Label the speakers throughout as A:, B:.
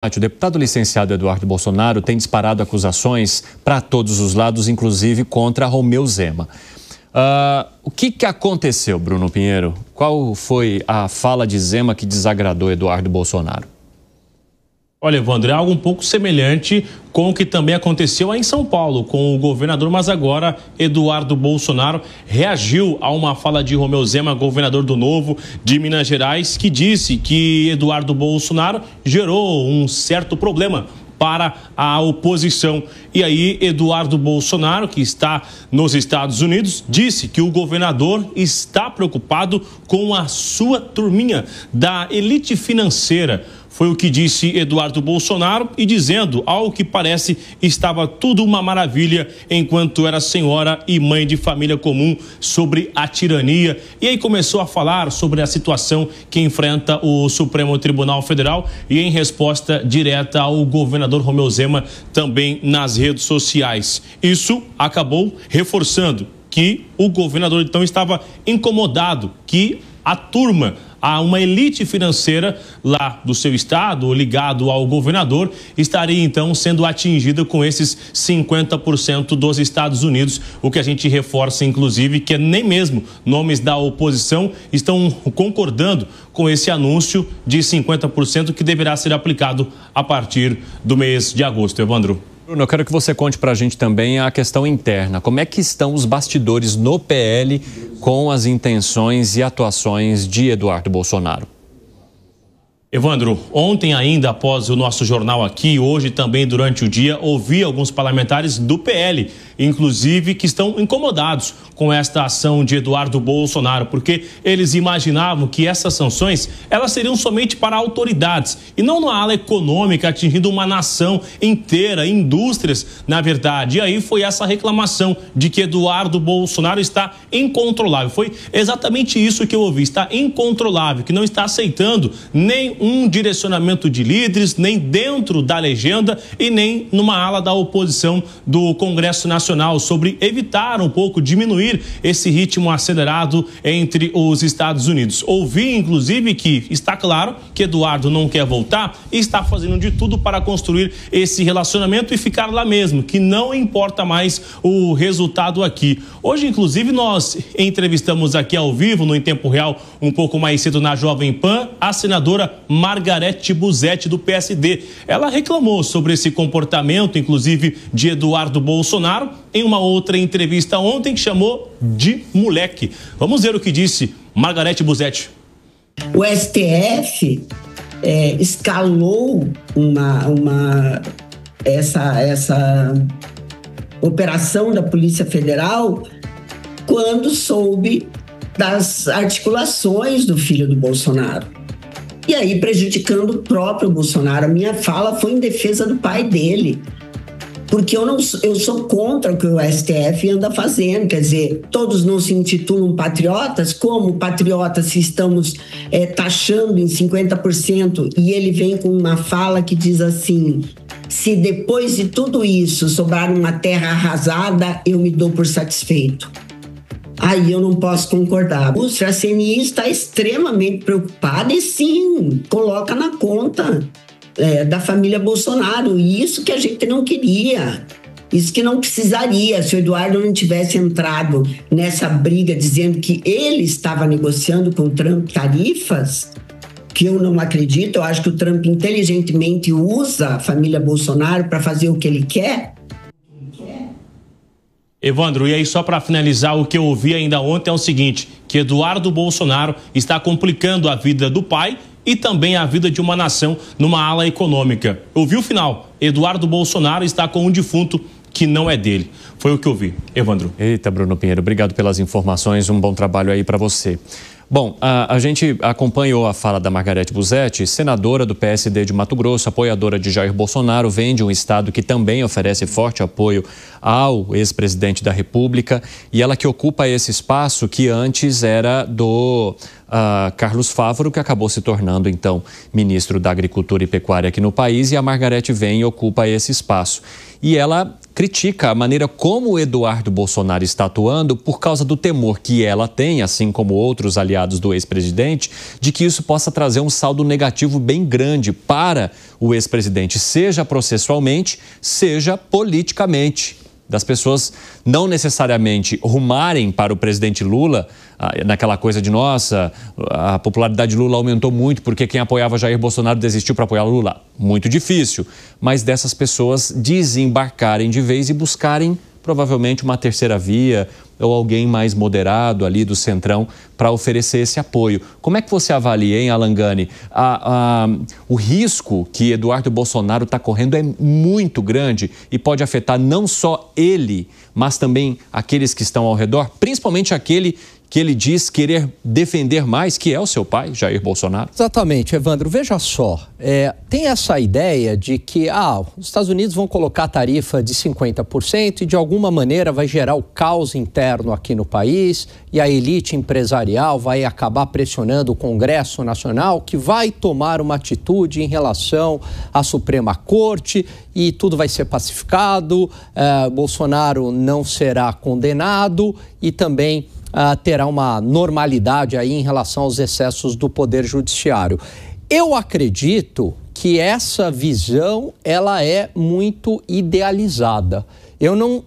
A: O deputado licenciado Eduardo Bolsonaro tem disparado acusações para todos os lados, inclusive contra Romeu Zema. O que aconteceu, Bruno Pinheiro? Qual foi a fala de Zema que desagradou Eduardo Bolsonaro?
B: Olha, Evandro, é algo um pouco semelhante com o que também aconteceu aí em São Paulo, com o governador, mas agora Eduardo Bolsonaro reagiu a uma fala de Romeu Zema, governador do Novo de Minas Gerais, que disse que Eduardo Bolsonaro gerou um certo problema para a oposição. E aí, Eduardo Bolsonaro, que está nos Estados Unidos, disse que o governador está preocupado com a sua turminha da elite financeira. Foi o que disse Eduardo Bolsonaro e dizendo, ao que parece, estava tudo uma maravilha enquanto era senhora e mãe de família comum, sobre a tirania. E aí começou a falar sobre a situação que enfrenta o Supremo Tribunal Federal e em resposta direta ao governador Romeu Zema também nas redes sociais. Isso acabou reforçando que o governador então estava incomodado, que a turma, a uma elite financeira lá do seu estado, ligado ao governador, estaria então sendo atingida com esses 50% dos Estados Unidos, o que a gente reforça, inclusive, que nem mesmo nomes da oposição estão concordando com esse anúncio de 50% que deverá ser aplicado a partir do mês de agosto. Evandro.
A: Bruno, eu quero que você conte para a gente também a questão interna. Como é que estão os bastidores no PL com as intenções e atuações de Eduardo Bolsonaro?
B: Evandro, ontem ainda após o nosso jornal aqui, hoje também durante o dia, ouvi alguns parlamentares do PL, inclusive que estão incomodados com esta ação de Eduardo Bolsonaro, porque eles imaginavam que essas sanções, elas seriam somente para autoridades e não na ala econômica, atingindo uma nação inteira, indústrias, na verdade. E aí foi essa reclamação de que Eduardo Bolsonaro está incontrolável. Foi exatamente isso que eu ouvi, está incontrolável, que não está aceitando nem um direcionamento de líderes, nem dentro da legenda e nem numa ala da oposição do Congresso Nacional, sobre evitar um pouco, diminuir esse ritmo acelerado entre os Estados Unidos. Ouvi, inclusive, que está claro que Eduardo não quer voltar e está fazendo de tudo para construir esse relacionamento e ficar lá mesmo, que não importa mais o resultado aqui. Hoje, inclusive, nós entrevistamos aqui ao vivo, no Em Tempo Real, um pouco mais cedo na Jovem Pan, a senadora Margarete Busetti, do PSD. Ela reclamou sobre esse comportamento, inclusive, de Eduardo Bolsonaro, em uma outra entrevista ontem, que chamou de moleque. Vamos ver o que disse Margarete Busetti.
C: O STF escalou essa operação da Polícia Federal quando soube das articulações do filho do Bolsonaro. E aí prejudicando o próprio Bolsonaro. A minha fala foi em defesa do pai dele. Porque eu sou contra o que o STF anda fazendo. Quer dizer, todos não se intitulam patriotas. Como patriotas, se estamos taxando em 50%, e ele vem com uma fala que diz assim: se depois de tudo isso sobrar uma terra arrasada, eu me dou por satisfeito. Aí eu não posso concordar. A CNI está extremamente preocupada e sim, coloca na conta da família Bolsonaro. E isso que a gente não queria, isso que não precisaria. Se o Eduardo não tivesse entrado nessa briga dizendo que ele estava negociando com o Trump tarifas, que eu não acredito, eu acho que o Trump inteligentemente usa a família Bolsonaro para fazer o que ele quer.
B: Evandro, e aí só para finalizar, o que eu ouvi ainda ontem é o seguinte, que Eduardo Bolsonaro está complicando a vida do pai e também a vida de uma nação numa ala econômica. Eu vi o final, Eduardo Bolsonaro está com um defunto que não é dele. Foi o que eu vi. Evandro.
A: Eita, Bruno Pinheiro, obrigado pelas informações, um bom trabalho aí para você. Bom, a gente acompanhou a fala da Margarete Busetti, senadora do PSD de Mato Grosso, apoiadora de Jair Bolsonaro, vem de um estado que também oferece forte apoio ao ex-presidente da República, e ela que ocupa esse espaço que antes era do Carlos Fávaro, que acabou se tornando, então, ministro da Agricultura e Pecuária aqui no país, e a Margarete vem e ocupa esse espaço. E ela critica a maneira como o Eduardo Bolsonaro está atuando por causa do temor que ela tem, assim como outros aliados do ex-presidente, de que isso possa trazer um saldo negativo bem grande para o ex-presidente, seja processualmente, seja politicamente. Das pessoas não necessariamente rumarem para o presidente Lula, naquela coisa de, nossa, a popularidade de Lula aumentou muito porque quem apoiava Jair Bolsonaro desistiu para apoiar Lula. Muito difícil, mas dessas pessoas desembarcarem de vez e buscarem provavelmente uma terceira via ou alguém mais moderado ali do centrão para oferecer esse apoio. Como é que você avalia, hein, Alan Gani? O risco que Eduardo Bolsonaro está correndo é muito grande e pode afetar não só ele, mas também aqueles que estão ao redor, principalmente aquele que ele diz querer defender mais, que é o seu pai, Jair Bolsonaro.
D: Exatamente, Evandro. Veja só, tem essa ideia de que os Estados Unidos vão colocar a tarifa de 50% e de alguma maneira vai gerar o caos interno aqui no país e a elite empresarial vai acabar pressionando o Congresso Nacional, que vai tomar uma atitude em relação à Suprema Corte e tudo vai ser pacificado, Bolsonaro não será condenado e também terá uma normalidade aí em relação aos excessos do Poder Judiciário. Eu acredito que essa visão ela é muito idealizada. Eu não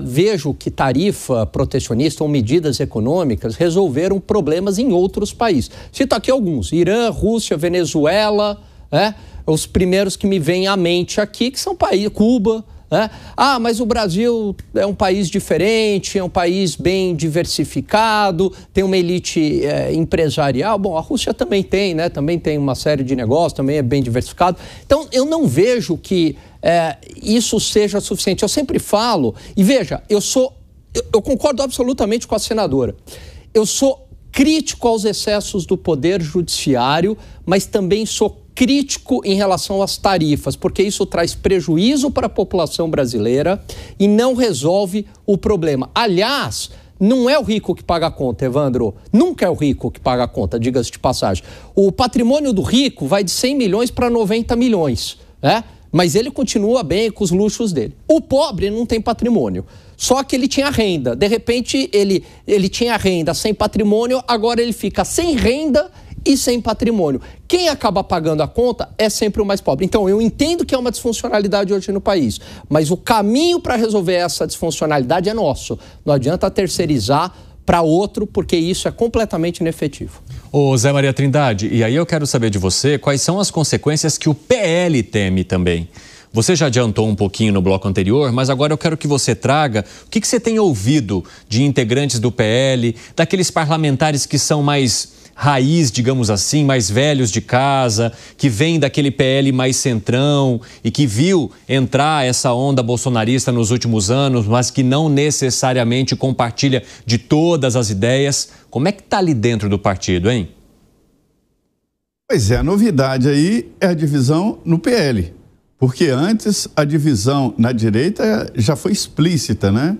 D: vejo que tarifa protecionista ou medidas econômicas resolveram problemas em outros países. Cito aqui alguns: Irã, Rússia, Venezuela, os primeiros que me vêm à mente aqui, que são países, Cuba. Mas o Brasil é um país diferente, é um país bem diversificado, tem uma elite empresarial. Bom, a Rússia também tem, né? Também tem uma série de negócios, também é bem diversificado. Então, eu não vejo que isso seja suficiente. Eu sempre falo, e veja, eu concordo absolutamente com a senadora. Eu sou crítico aos excessos do Poder Judiciário, mas também sou crítico em relação às tarifas, porque isso traz prejuízo para a população brasileira e não resolve o problema. Aliás, não é o rico que paga a conta, Evandro. Nunca é o rico que paga a conta, diga-se de passagem. O patrimônio do rico vai de 100 milhões para 90 milhões, mas ele continua bem com os luxos dele. O pobre não tem patrimônio, só que ele tinha renda. De repente, ele tinha renda sem patrimônio, agora ele fica sem renda e sem patrimônio. Quem acaba pagando a conta é sempre o mais pobre. Então, eu entendo que é uma disfuncionalidade hoje no país, mas o caminho para resolver essa disfuncionalidade é nosso. Não adianta terceirizar para outro, porque isso é completamente inefetivo.
A: Ô Zé Maria Trindade, e aí eu quero saber de você quais são as consequências que o PL teme também. Você já adiantou um pouquinho no bloco anterior, mas agora eu quero que você traga o que você tem ouvido de integrantes do PL, daqueles parlamentares que são mais raiz, digamos assim, mais velhos de casa, que vem daquele PL mais centrão e que viu entrar essa onda bolsonarista nos últimos anos, mas que não necessariamente compartilha de todas as ideias. Como é que está ali dentro do partido, hein?
E: Pois é, a novidade aí é a divisão no PL, porque antes a divisão na direita já foi explícita, né?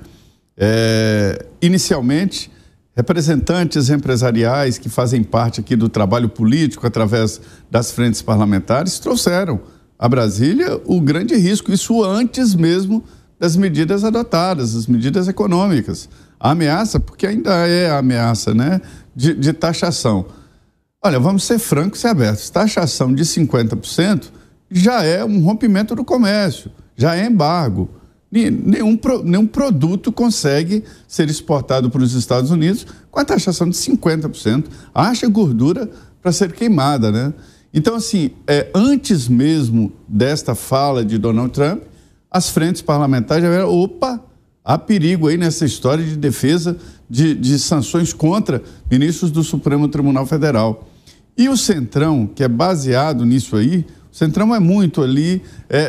E: Inicialmente, representantes empresariais que fazem parte aqui do trabalho político através das frentes parlamentares trouxeram a Brasília o grande risco, isso antes mesmo das medidas adotadas, as medidas econômicas. A ameaça, porque ainda é a ameaça, né, de taxação. Olha, vamos ser francos e abertos, taxação de 50% já é um rompimento do comércio, já é embargo. Nenhum produto consegue ser exportado para os Estados Unidos com a taxação de 50%. Haja gordura para ser queimada, né? Então, assim, antes mesmo desta fala de Donald Trump, as frentes parlamentares já viram, opa, há perigo aí nessa história de defesa de sanções contra ministros do Supremo Tribunal Federal. E o Centrão, que é baseado nisso aí, o Centrão é muito ali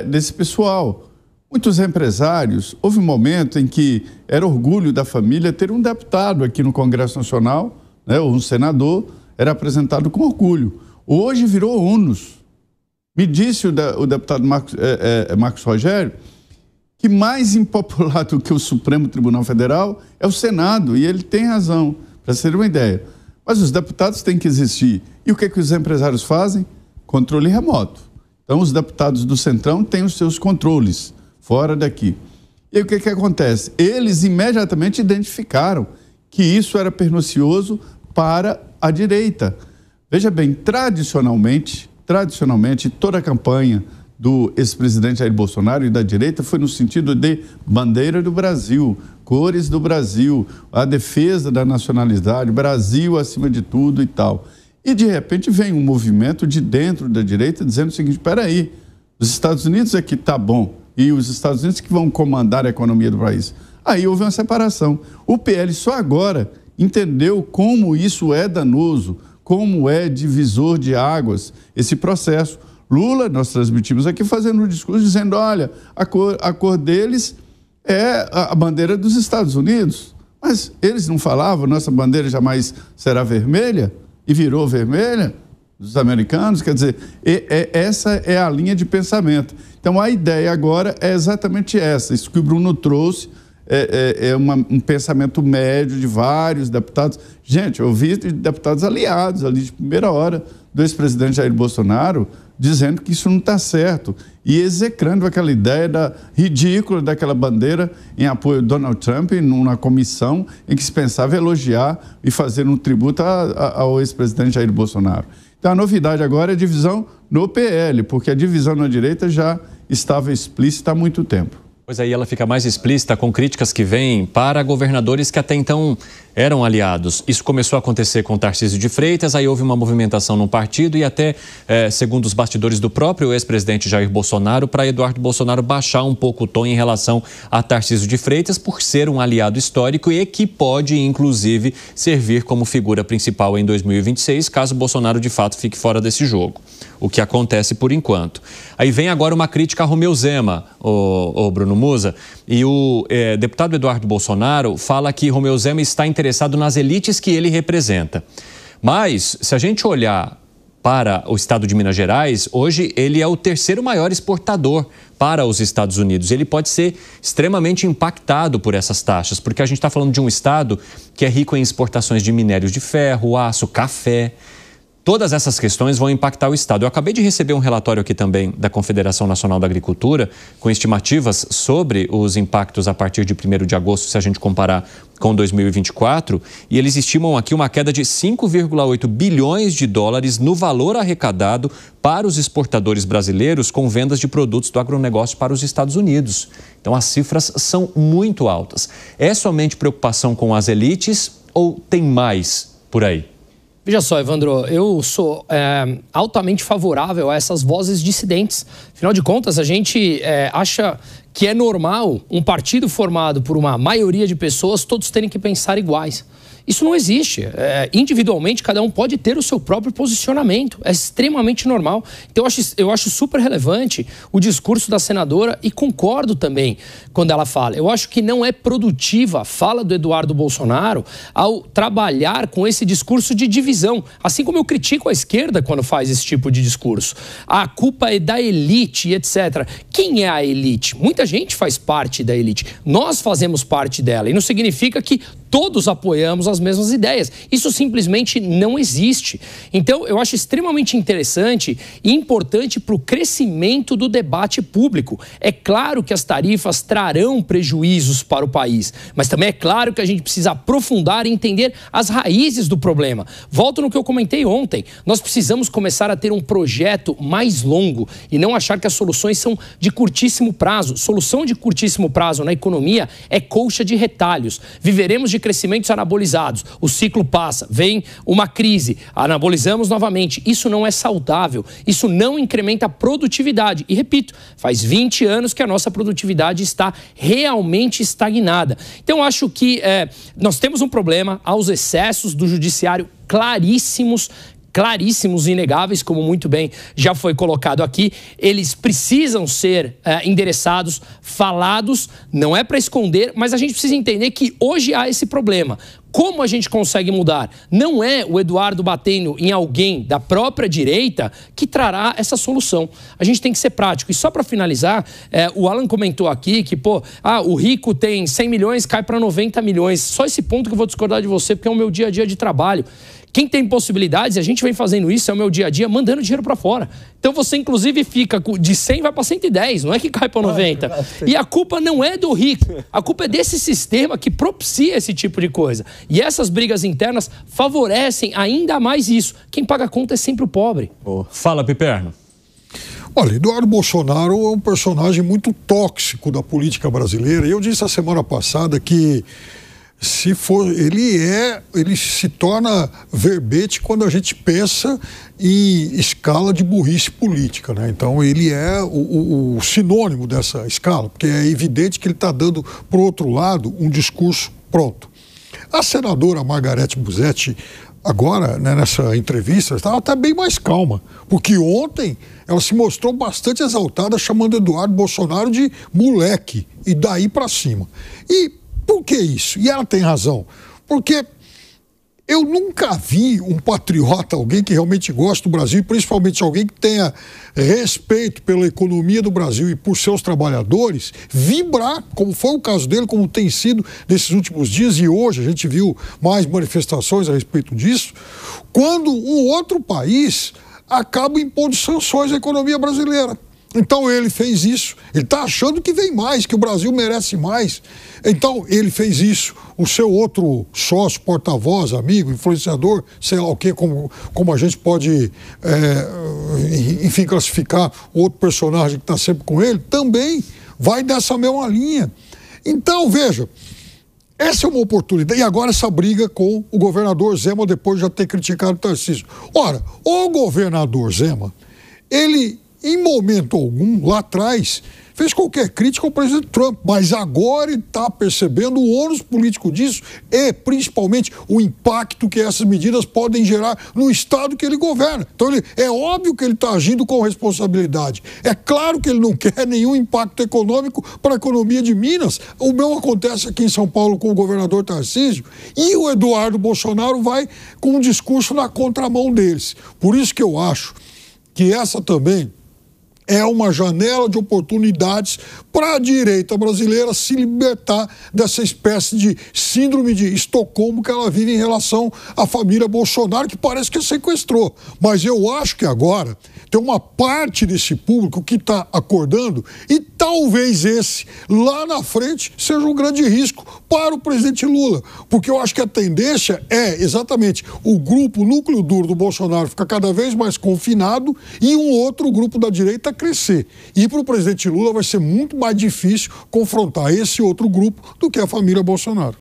E: desse pessoal. Muitos empresários, houve um momento em que era orgulho da família ter um deputado aqui no Congresso Nacional, né, ou um senador, era apresentado com orgulho. Hoje virou ônus. Me disse o deputado Marcos Rogério que mais impopular do que o Supremo Tribunal Federal é o Senado, e ele tem razão, para ser uma ideia. Mas os deputados têm que existir. E o que os empresários fazem? Controle remoto. Então, os deputados do Centrão têm os seus controles fora daqui. E aí o que acontece? Eles imediatamente identificaram que isso era pernicioso para a direita. Veja bem, tradicionalmente, toda a campanha do ex-presidente Jair Bolsonaro e da direita foi no sentido de bandeira do Brasil, cores do Brasil, a defesa da nacionalidade, Brasil acima de tudo e tal. E, de repente, vem um movimento de dentro da direita dizendo o seguinte: espera aí, os Estados Unidos é que está bom e os Estados Unidos que vão comandar a economia do país. Aí houve uma separação. O PL só agora entendeu como isso é danoso, como é divisor de águas esse processo. Lula, nós transmitimos aqui fazendo um discurso dizendo, olha, a cor deles é a bandeira dos Estados Unidos. Mas eles não falavam, nossa bandeira jamais será vermelha e virou vermelha dos americanos? Quer dizer, essa é a linha de pensamento. Então, a ideia agora é exatamente essa. Isso que o Bruno trouxe um pensamento médio de vários deputados. Gente, eu ouvi deputados aliados ali de primeira hora do ex-presidente Jair Bolsonaro dizendo que isso não está certo e execrando aquela ideia ridícula daquela bandeira em apoio a Donald Trump numa comissão em que se pensava elogiar e fazer um tributo ao ex-presidente Jair Bolsonaro. Então, a novidade agora é a divisão no PL, porque a divisão na direita já estava explícita há muito tempo.
A: Pois aí ela fica mais explícita com críticas que vêm para governadores que até então eram aliados. Isso começou a acontecer com Tarcísio de Freitas, aí houve uma movimentação no partido e até, segundo os bastidores do próprio ex-presidente Jair Bolsonaro, para Eduardo Bolsonaro baixar um pouco o tom em relação a Tarcísio de Freitas por ser um aliado histórico e que pode, inclusive, servir como figura principal em 2026, caso Bolsonaro de fato fique fora desse jogo. O que acontece por enquanto. Aí vem agora uma crítica a Romeu Zema, o Bruno Musa, e o deputado Eduardo Bolsonaro fala que Romeu Zema está interessado nas elites que ele representa. Mas, se a gente olhar para o estado de Minas Gerais, hoje ele é o terceiro maior exportador para os Estados Unidos. Ele pode ser extremamente impactado por essas taxas, porque a gente está falando de um estado que é rico em exportações de minérios de ferro, aço, café. Todas essas questões vão impactar o Estado. Eu acabei de receber um relatório aqui também da Confederação Nacional da Agricultura, com estimativas sobre os impactos a partir de 1º de agosto, se a gente comparar com 2024, e eles estimam aqui uma queda de 5,8 bilhões de dólares no valor arrecadado para os exportadores brasileiros com vendas de produtos do agronegócio para os Estados Unidos. Então, as cifras são muito altas. É somente preocupação com as elites ou tem mais por aí?
F: Veja só, Evandro, eu sou altamente favorável a essas vozes dissidentes. Afinal de contas, a gente acha que é normal um partido formado por uma maioria de pessoas todos terem que pensar iguais. Isso não existe. Individualmente, cada um pode ter o seu próprio posicionamento. É extremamente normal. Então, eu acho super relevante o discurso da senadora e concordo também quando ela fala. Eu acho que não é produtiva a fala do Eduardo Bolsonaro ao trabalhar com esse discurso de divisão. Assim como eu critico a esquerda quando faz esse tipo de discurso. A culpa é da elite, etc. Quem é a elite? Muita gente faz parte da elite. Nós fazemos parte dela. E não significa que todos apoiamos as mesmas ideias. Isso simplesmente não existe. Então, eu acho extremamente interessante e importante para o crescimento do debate público. É claro que as tarifas trarão prejuízos para o país, mas também é claro que a gente precisa aprofundar e entender as raízes do problema. Volto no que eu comentei ontem. Nós precisamos começar a ter um projeto mais longo e não achar que as soluções são de curtíssimo prazo. Solução de curtíssimo prazo na economia é colcha de retalhos. Viveremos de crescimentos anabolizados. O ciclo passa, vem uma crise, anabolizamos novamente. Isso não é saudável. Isso não incrementa a produtividade. E repito, faz 20 anos que a nossa produtividade está realmente estagnada. Então, acho que nós temos um problema aos excessos do judiciário claríssimos e inegáveis, como muito bem já foi colocado aqui. Eles precisam ser endereçados, falados, não é para esconder, mas a gente precisa entender que hoje há esse problema. Como a gente consegue mudar? Não é o Eduardo batendo em alguém da própria direita que trará essa solução. A gente tem que ser prático. E só para finalizar, o Alan comentou aqui que, o rico tem 100 milhões, cai para 90 milhões. Só esse ponto que eu vou discordar de você, porque é o meu dia a dia de trabalho. Quem tem possibilidades, a gente vem fazendo isso, é o meu dia a dia, mandando dinheiro para fora. Então você, inclusive, fica de 100 vai para 110, não é que cai para 90. E a culpa não é do rico, a culpa é desse sistema que propicia esse tipo de coisa. E essas brigas internas favorecem ainda mais isso. Quem paga a conta é sempre o pobre.
A: Fala, Piperno.
G: Olha, Eduardo Bolsonaro é um personagem muito tóxico da política brasileira. E eu disse a semana passada que ele se torna verbete quando a gente pensa em escala de burrice política, né? Então ele é o sinônimo dessa escala, porque é evidente que ele está dando, por outro lado, um discurso pronto. A senadora Margareth Busetti, agora, né, nessa entrevista, estava até bem mais calma, porque ontem ela se mostrou bastante exaltada, chamando Eduardo Bolsonaro de moleque, e daí para cima. E por que isso? E ela tem razão, porque eu nunca vi um patriota, alguém que realmente gosta do Brasil, principalmente alguém que tenha respeito pela economia do Brasil e por seus trabalhadores, vibrar, como foi o caso dele, como tem sido nesses últimos dias, e hoje a gente viu mais manifestações a respeito disso, quando um outro país acaba impondo sanções à economia brasileira. Então ele fez isso, ele está achando que vem mais, que o Brasil merece mais. Então ele fez isso, o seu outro sócio, porta-voz, amigo, influenciador, sei lá o quê, como a gente pode, enfim, classificar o outro personagem que está sempre com ele, também vai dessa mesma linha. Então, veja, essa é uma oportunidade. E agora essa briga com o governador Zema, depois de já ter criticado o Tarcísio. Ora, o governador Zema, ele, em momento algum, lá atrás, fez qualquer crítica ao presidente Trump, mas agora ele está percebendo o ônus político disso e, principalmente, o impacto que essas medidas podem gerar no estado que ele governa. Então, é óbvio que ele está agindo com responsabilidade. É claro que ele não quer nenhum impacto econômico para a economia de Minas. O mesmo acontece aqui em São Paulo com o governador Tarcísio. E o Eduardo Bolsonaro vai com um discurso na contramão deles. Por isso que eu acho que essa também é uma janela de oportunidades para a direita brasileira se libertar dessa espécie de síndrome de Estocolmo que ela vive em relação à família Bolsonaro, que parece que a sequestrou. Mas eu acho que agora tem uma parte desse público que está acordando e talvez esse, lá na frente, seja um grande risco para o presidente Lula. Porque eu acho que a tendência é exatamente o núcleo duro do Bolsonaro ficar cada vez mais confinado e um outro grupo da direita crescer. E para o presidente Lula vai ser muito mais difícil confrontar esse outro grupo do que a família Bolsonaro.